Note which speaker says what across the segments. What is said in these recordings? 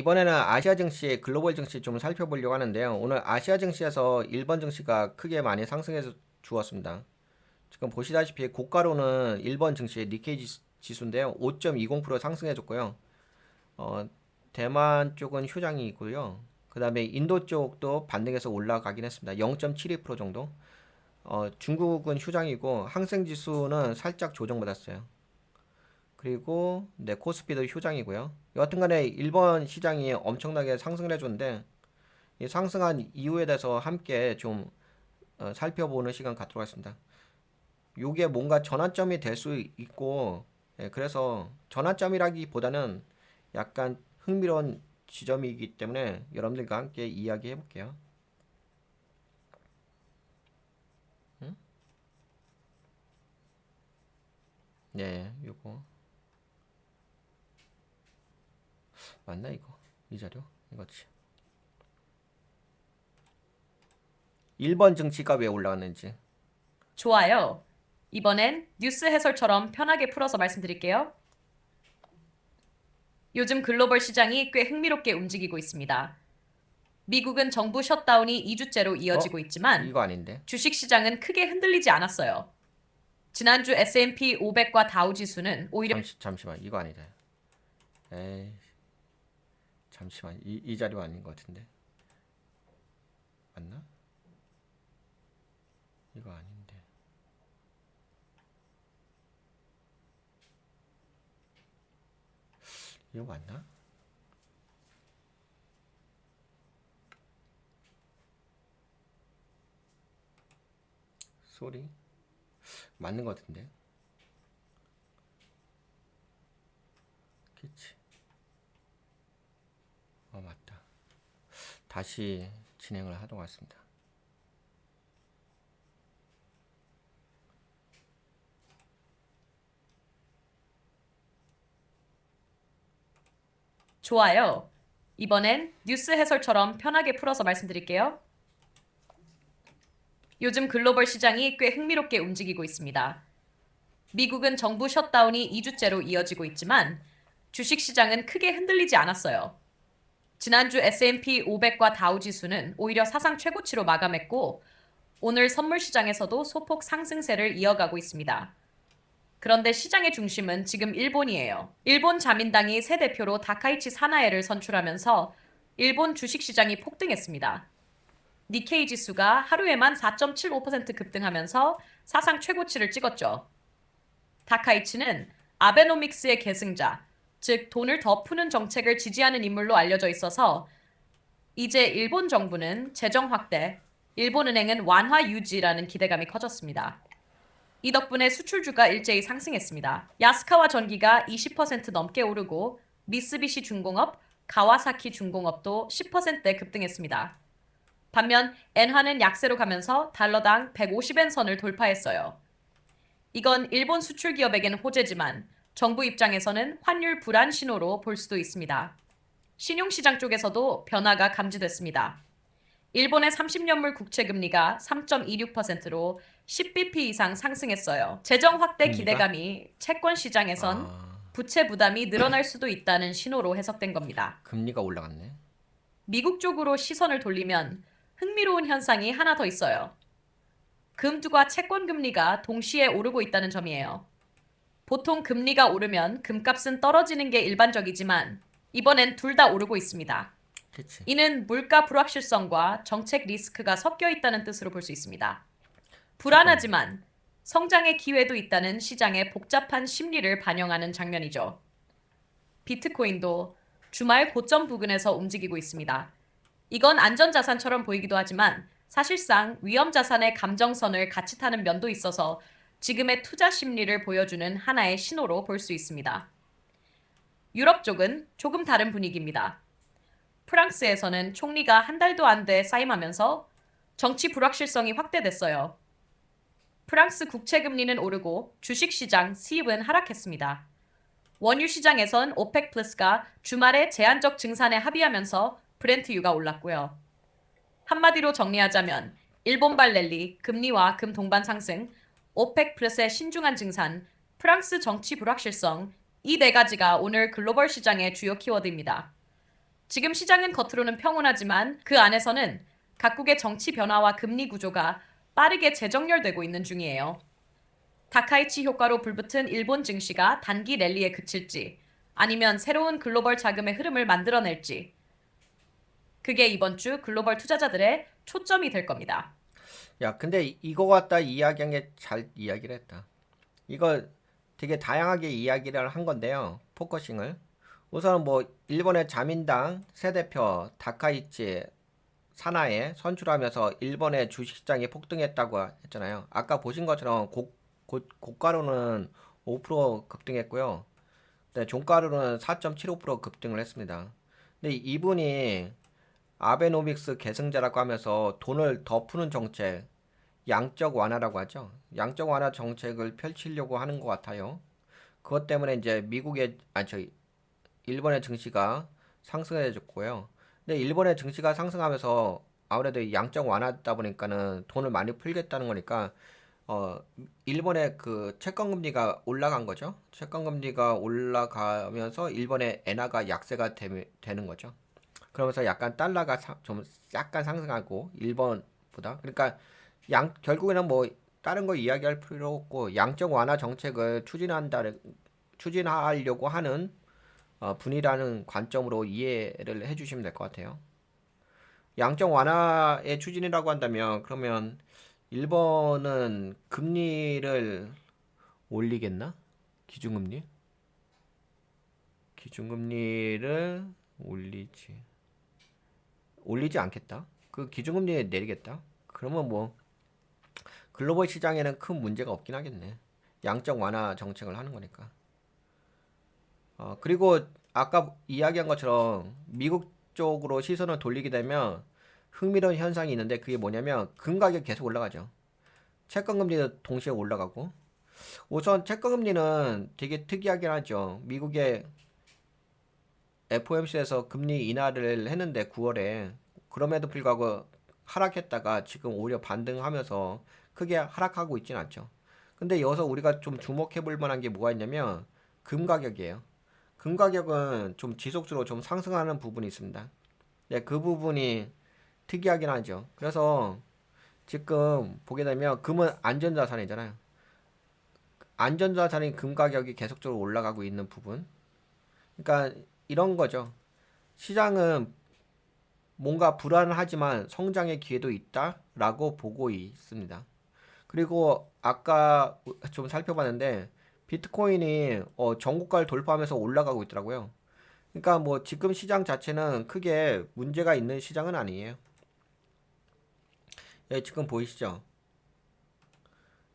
Speaker 1: 이번에는 아시아 증시, 글로벌 증시 좀 살펴보려고 하는데요. 오늘 아시아 증시에서 일본 증시가 크게 많이 상승해서 주었습니다. 지금 보시다시피 고가로는 일본 증시 니케이 지수인데요. 5.20% 상승해줬고요. 어, 대만 쪽은 휴장이 있고요. 그 다음에 인도 쪽도 반등해서 올라가긴 했습니다. 0.72% 정도. 중국은 휴장이고 항생 지수는 살짝 조정받았어요. 그리고 네, 코스피도 휴장이고요. 여하튼간에 일본 시장이 엄청나게 상승을 해줬는데 이 상승한 이유에 대해서 함께 좀 살펴보는 시간 갖도록 하겠습니다. 이게 뭔가 전환점이 될 수 있고 그래서 전환점이라기보다는 약간 흥미로운 지점이기 때문에 여러분들과 함께 이야기해 볼게요. 응? 네, 요거 맞나 이거? 이 자료? 이거지. 1번 증시가 왜 올라갔는지.
Speaker 2: 좋아요. 이번엔 뉴스 해설처럼 편하게 풀어서 말씀드릴게요. 요즘 글로벌 시장이 꽤 흥미롭게 움직이고 있습니다. 미국은 정부 셧다운이 2주째로 이어지고 있지만
Speaker 1: 이거 아닌데.
Speaker 2: 주식 시장은 크게 흔들리지 않았어요. 지난주 S&P 500과 다우 지수는 오히려
Speaker 1: 잠시만 이거 아니다. 에이 잠시만 이 자료 아닌 것 같은데. 맞나? 이거 아닌데. 이거 맞나? 소리? 맞는 것 같은데. 그치? 맞다. 다시 진행을 하도록 하겠습니다.
Speaker 2: 좋아요. 이번엔 뉴스 해설처럼 편하게 풀어서 말씀드릴게요. 요즘 글로벌 시장이 꽤 흥미롭게 움직이고 있습니다. 미국은 정부 셧다운이 2주째로 이어지고 있지만 주식 시장은 크게 흔들리지 않았어요. 지난주 S&P 500과 다우 지수는 오히려 사상 최고치로 마감했고 오늘 선물 시장에서도 소폭 상승세를 이어가고 있습니다. 그런데 시장의 중심은 지금 일본이에요. 일본 자민당이 새 대표로 다카이치 사나에를 선출하면서 일본 주식시장이 폭등했습니다. 니케이 지수가 하루에만 4.75% 급등하면서 사상 최고치를 찍었죠. 다카이치는 아베노믹스의 계승자, 즉 돈을 더 푸는 정책을 지지하는 인물로 알려져 있어서 이제 일본 정부는 재정 확대, 일본은행은 완화 유지라는 기대감이 커졌습니다. 이 덕분에 수출주가 일제히 상승했습니다. 야스카와 전기가 20% 넘게 오르고 미쓰비시 중공업, 가와사키 중공업도 10%대 급등했습니다. 반면 엔화는 약세로 가면서 달러당 150엔 선을 돌파했어요. 이건 일본 수출 기업에게는 호재지만 정부 입장에서는 환율 불안 신호로 볼 수도 있습니다. 신용시장 쪽에서도 변화가 감지됐습니다. 일본의 30년물 국채금리가 3.26%로 10bp 이상 상승했어요. 재정 확대
Speaker 1: 금리가?
Speaker 2: 기대감이 채권 시장에선
Speaker 1: 아,
Speaker 2: 부채 부담이 늘어날 수도 있다는 신호로 해석된 겁니다.
Speaker 1: 금리가 올라갔네.
Speaker 2: 미국 쪽으로 시선을 돌리면 흥미로운 현상이 하나 더 있어요. 금두과 채권 금리가 동시에 오르고 있다는 점이에요. 보통 금리가 오르면 금값은 떨어지는 게 일반적이지만 이번엔 둘 다 오르고 있습니다.
Speaker 1: 그치?
Speaker 2: 이는 물가 불확실성과 정책 리스크가 섞여 있다는 뜻으로 볼 수 있습니다.
Speaker 1: 잠깐만.
Speaker 2: 불안하지만 성장의 기회도 있다는 시장의 복잡한 심리를 반영하는 장면이죠. 비트코인도 주말 고점 부근에서 움직이고 있습니다. 이건 안전자산처럼 보이기도 하지만 사실상 위험자산의 감정선을 같이 타는 면도 있어서 지금의 투자 심리를 보여주는 하나의 신호로 볼 수 있습니다. 유럽 쪽은 조금 다른 분위기입니다. 프랑스에서는 총리가 한 달도 안 돼 사임하면서 정치 불확실성이 확대됐어요. 프랑스 국채금리는 오르고 주식시장 수입은 하락했습니다. 원유 시장에선 오펙 플러스가 주말에 제한적 증산에 합의하면서 브렌트유가 올랐고요. 한마디로 정리하자면 일본발 랠리, 금리와 금 동반 상승, 오펙 플러스의 신중한 증산, 프랑스 정치 불확실성, 이 네 가지가 오늘 글로벌 시장의 주요 키워드입니다. 지금 시장은 겉으로는 평온하지만 그 안에서는 각국의 정치 변화와 금리 구조가 빠르게 재정렬되고 있는 중이에요. 다카이치 효과로 불붙은 일본 증시가 단기 랠리에 그칠지 아니면 새로운 글로벌 자금의 흐름을 만들어낼지 그게 이번 주 글로벌 투자자들의 초점이 될 겁니다.
Speaker 1: 야, 근데 이거 갖다 이야기한 게 잘 이야기를 했다. 이거 되게 다양하게 이야기를 한 건데요. 포커싱을. 우선 뭐 일본의 자민당 새 대표 다카이치 사나에 선출하면서 일본의 주식시장이 폭등했다고 했잖아요. 아까 보신 것처럼 고가로는 5% 급등했고요. 네, 종가로는 4.75% 급등을 했습니다. 근데 이분이 아베노믹스 계승자라고 하면서 돈을 더 푸는 정책, 양적 완화라고 하죠. 양적 완화 정책을 펼치려고 하는 것 같아요. 그것 때문에 이제 일본의 증시가 상승해졌고요. 근데 일본의 증시가 상승하면서 아무래도 양적 완화다 보니까는 돈을 많이 풀겠다는 거니까 어 일본의 그 채권 금리가 올라간 거죠. 채권 금리가 올라가면서 일본의 엔화가 약세가 되는 거죠. 그러면서 약간 달러가 좀 약간 상승하고 일본보다 그러니까 결국에는 뭐 다른 거 이야기할 필요 없고 양적 완화 정책을 추진하려고 하는 분이라는 관점으로 이해를 해주시면 될 것 같아요. 양적 완화의 추진이라고 한다면 그러면 일본은 금리를 올리겠나? 기준금리? 기준금리를 올리지 않겠다. 그 기준금리 내리겠다. 그러면 뭐 글로벌 시장에는 큰 문제가 없긴 하겠네. 양적 완화 정책을 하는 거니까. 그리고 아까 이야기한 것처럼 미국 쪽으로 시선을 돌리게 되면 흥미로운 현상이 있는데 그게 뭐냐면 금 가격이 계속 올라가죠. 채권 금리도 동시에 올라가고. 우선 채권 금리는 되게 특이하긴 하죠. 미국의 FOMC에서 금리 인하를 했는데 9월에 그럼에도 불구하고 하락했다가 지금 오히려 반등하면서 크게 하락하고 있진 않죠. 근데 여기서 우리가 좀 주목해 볼 만한 게 뭐가 있냐면 금 가격이에요. 금 가격은 좀 지속적으로 좀 상승하는 부분이 있습니다. 네, 그 부분이 특이하긴 하죠. 그래서 지금 보게 되면 금은 안전자산이잖아요. 안전자산인 금 가격이 계속적으로 올라가고 있는 부분. 그러니까 이런 거죠. 시장은 뭔가 불안하지만 성장의 기회도 있다라고 보고 있습니다. 그리고 아까 좀 살펴봤는데 비트코인이 전고가를 돌파하면서 올라가고 있더라고요. 그러니까 뭐 지금 시장 자체는 크게 문제가 있는 시장은 아니에요. 예, 지금 보이시죠?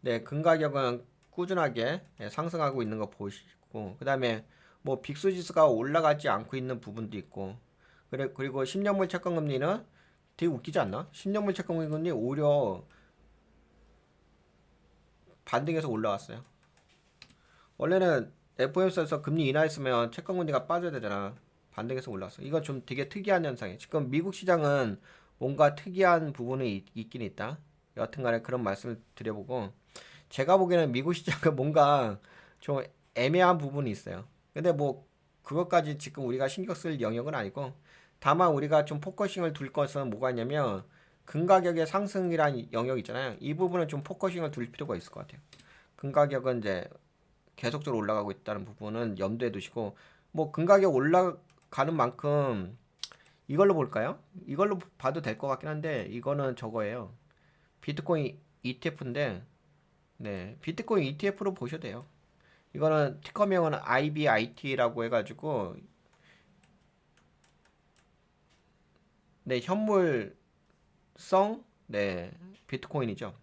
Speaker 1: 네, 금 가격은 꾸준하게 상승하고 있는 거 보시고 그다음에 뭐 빅스 지수가 올라가지 않고 있는 부분도 있고 그리고 10년물 채권 금리는 되게 웃기지 않나? 10년물 채권 금리 오히려 반등해서 올라왔어요. 원래는 FOMC에서 금리 인하했으면 채권 금리가 빠져야 되잖아. 반등해서 올라왔어. 이건 좀 되게 특이한 현상이에요. 지금 미국 시장은 뭔가 특이한 부분이 있긴 있다. 여튼간에 그런 말씀을 드려보고 제가 보기에는 미국 시장은 뭔가 좀 애매한 부분이 있어요. 근데 뭐 그것까지 지금 우리가 신경 쓸 영역은 아니고 다만 우리가 좀 포커싱을 둘 것은 뭐가 있냐면 금 가격의 상승이란 영역 있잖아요. 이 부분은 좀 포커싱을 둘 필요가 있을 것 같아요. 금 가격은 이제 계속적으로 올라가고 있다는 부분은 염두에 두시고 뭐 금 가격 올라가는 만큼 이걸로 볼까요? 이걸로 봐도 될 것 같긴 한데 이거는 저거예요. 비트코인 ETF인데 네, 비트코인 ETF로 보셔도 돼요. 이거는 티커명은 IBIT라고 해가지고 네, 현물성 네, 비트코인이죠.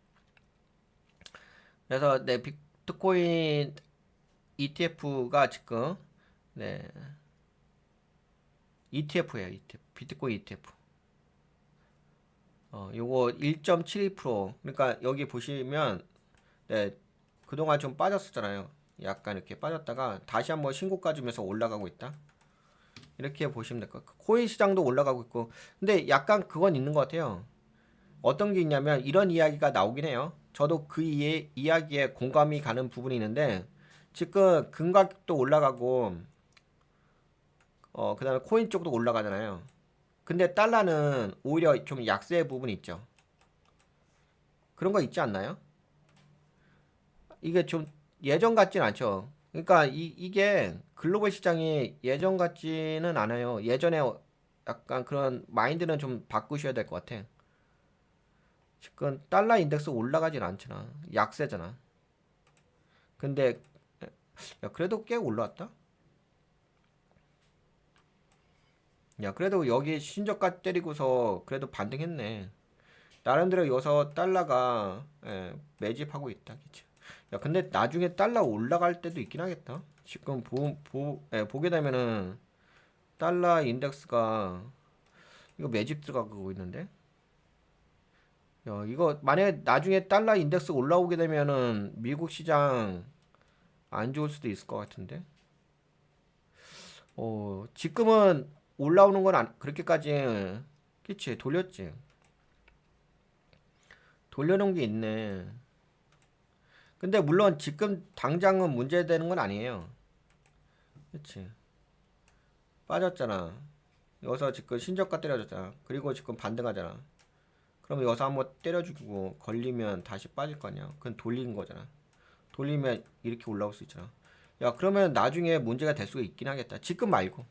Speaker 1: 그래서 네, 비트코인 ETF가 지금 네, ETF예요. ETF. 비트코인 ETF. 요거 1.72% 그러니까 여기 보시면 네, 그동안 좀 빠졌었잖아요. 약간 이렇게 빠졌다가 다시 한번 신고가 주면서 올라가고 있다. 이렇게 보시면 될 것 같아요. 코인 시장도 올라가고 있고. 근데 약간 그건 있는 것 같아요. 어떤 게 있냐면 이런 이야기가 나오긴 해요. 저도 그 이야기에 공감이 가는 부분이 있는데 지금 금가격도 올라가고 그다음에 코인 쪽도 올라가잖아요. 근데 달러는 오히려 좀 약세 부분이 있죠. 그런 거 있지 않나요? 이게 좀 예전 같진 않죠. 그러니까 이게 글로벌 시장이 예전 같지는 않아요. 예전에 약간 그런 마인드는 좀 바꾸셔야 될 것 같아. 지금 달러 인덱스 올라가진 않잖아. 약세잖아. 근데 야, 그래도 꽤 올라왔다. 야, 그래도 여기 신저가 때리고서 그래도 반등했네. 나름대로 여기서 달러가 매집하고 있다. 그치? 야, 근데 나중에 달러 올라갈 때도 있긴 하겠다. 지금 보게 되면은 달러 인덱스가 이거 매집 들어가고 있는데. 야, 이거 만약에 나중에 달러 인덱스 올라오게 되면은 미국 시장 안 좋을 수도 있을 것 같은데. 지금은 올라오는 건 그렇게까지 그치 돌렸지. 돌려놓은 게 있네. 근데 물론 지금 당장은 문제되는 건 아니에요. 그치. 빠졌잖아. 여기서 지금 신저가 때려줬잖아. 그리고 지금 반등하잖아. 그러면 여기서 한번 때려주고 걸리면 다시 빠질 거 아니야. 그건 돌린 거잖아. 돌리면 이렇게 올라올 수 있잖아. 야, 그러면 나중에 문제가 될 수가 있긴 하겠다. 지금 말고.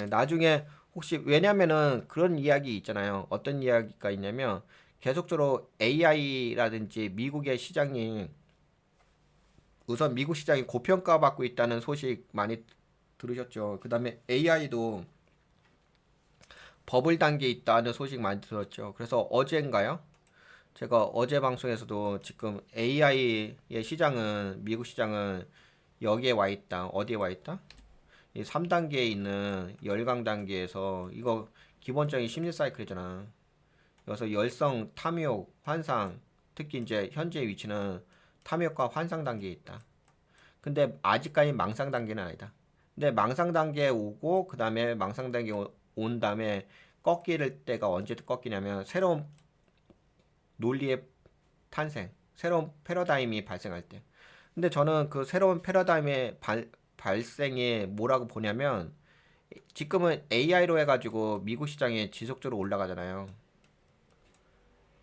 Speaker 1: 나중에 혹시 왜냐면은 그런 이야기 있잖아요. 어떤 이야기가 있냐면 계속적으로 AI라든지 미국의 시장이 우선 미국 시장이 고평가받고 있다는 소식 많이 들으셨죠. 그다음에 AI도 버블 단계에 있다는 소식 많이 들었죠. 그래서 어제인가요? 제가 어제 방송에서도 지금 AI의 시장은 미국 시장은 여기에 와 있다. 어디에 와 있다? 이 3단계에 있는 열강 단계에서 이거 기본적인 심리 사이클이잖아. 여기서 열성, 탐욕, 환상, 특히 이제 현재 위치는 탐욕과 환상 단계에 있다. 근데 아직까지 망상 단계는 아니다. 근데 망상 단계에 오고 그 다음에 망상 단계에 온 다음에 꺾일 때가 언제 꺾이냐면 새로운 논리의 탄생, 새로운 패러다임이 발생할 때. 근데 저는 그 새로운 패러다임의 발생이 뭐라고 보냐면 지금은 AI로 해가지고 미국 시장에 지속적으로 올라가잖아요.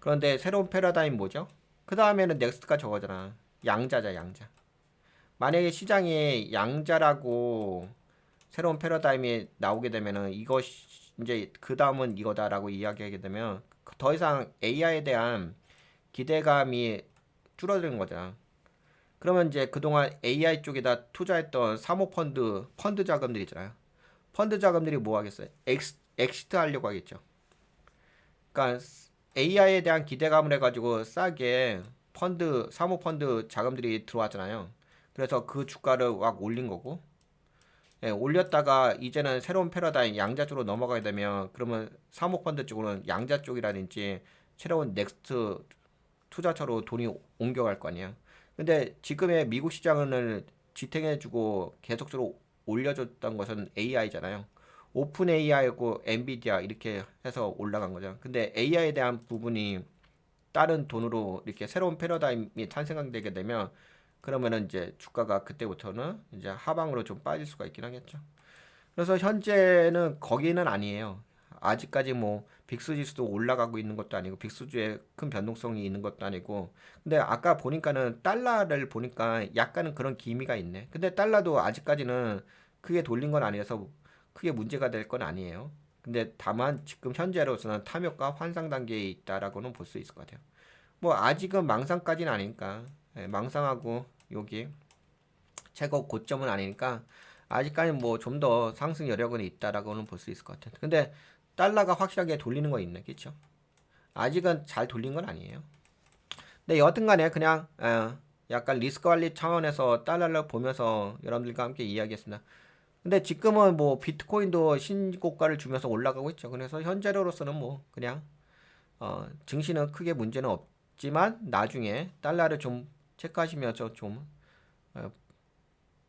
Speaker 1: 그런데 새로운 패러다임 뭐죠? 그 다음에는 넥스트가 저거잖아. 양자자, 양자. 만약에 시장이 양자라고 새로운 패러다임이 나오게 되면은 이거 이제 그 다음은 이거다라고 이야기하게 되면 더 이상 AI에 대한 기대감이 줄어드는 거잖아. 그러면 이제 그동안 AI 쪽에다 투자했던 사모펀드 펀드 자금들 있잖아요. 펀드 자금들이 뭐 하겠어요? 엑시트 하려고 하겠죠. 그러니까 AI에 대한 기대감을 해가지고 싸게 사모펀드 자금들이 들어왔잖아요. 그래서 그 주가를 막 올린 거고, 예, 올렸다가 이제는 새로운 패러다임 양자 쪽으로 넘어가게 되면 그러면 사모펀드 쪽으로는 양자 쪽이라든지 새로운 넥스트 투자처로 돈이 옮겨갈 거 아니야. 근데 지금의 미국 시장을 지탱해주고 계속적으로 올려줬던 것은 AI잖아요. 오픈 AI하고 엔비디아 이렇게 해서 올라간 거죠. 근데 AI에 대한 부분이 다른 돈으로 이렇게 새로운 패러다임이 탄생되게 되면 그러면은 이제 주가가 그때부터는 이제 하방으로 좀 빠질 수가 있긴 하겠죠. 그래서 현재는 거기는 아니에요. 아직까지 뭐 빅스 지수도 올라가고 있는 것도 아니고 빅스주에 큰 변동성이 있는 것도 아니고 근데 아까 보니까는 달러를 보니까 약간은 그런 기미가 있네. 근데 달러도 아직까지는 크게 돌린 건 아니어서 크게 문제가 될 건 아니에요. 근데 다만 지금 현재로서는 탐욕과 환상 단계에 있다라고는 볼 수 있을 것 같아요. 뭐 아직은 망상까지는 아니니까 망상하고 여기 최고 고점은 아니니까 아직까지 뭐 좀 더 상승 여력은 있다라고는 볼 수 있을 것 같아요. 근데 달러가 확실하게 돌리는 거 있네, 그렇죠? 아직은 잘 돌린 건 아니에요. 근데 여튼간에 그냥 약간 리스크 관리 차원에서 달러를 보면서 여러분들과 함께 이야기했습니다. 근데 지금은 뭐 비트코인도 신고가를 주면서 올라가고 있죠. 그래서 현재로서는 뭐 그냥 증시는 크게 문제는 없지만 나중에 달러를 좀 체크하시면서 좀 어,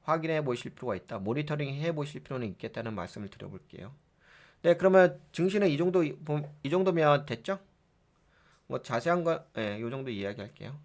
Speaker 1: 확인해 보실 필요가 있다. 모니터링 해 보실 필요는 있겠다는 말씀을 드려볼게요. 네, 그러면 증시는 이 정도면 됐죠? 뭐 자세한 거, 예, 요 정도 이야기할게요.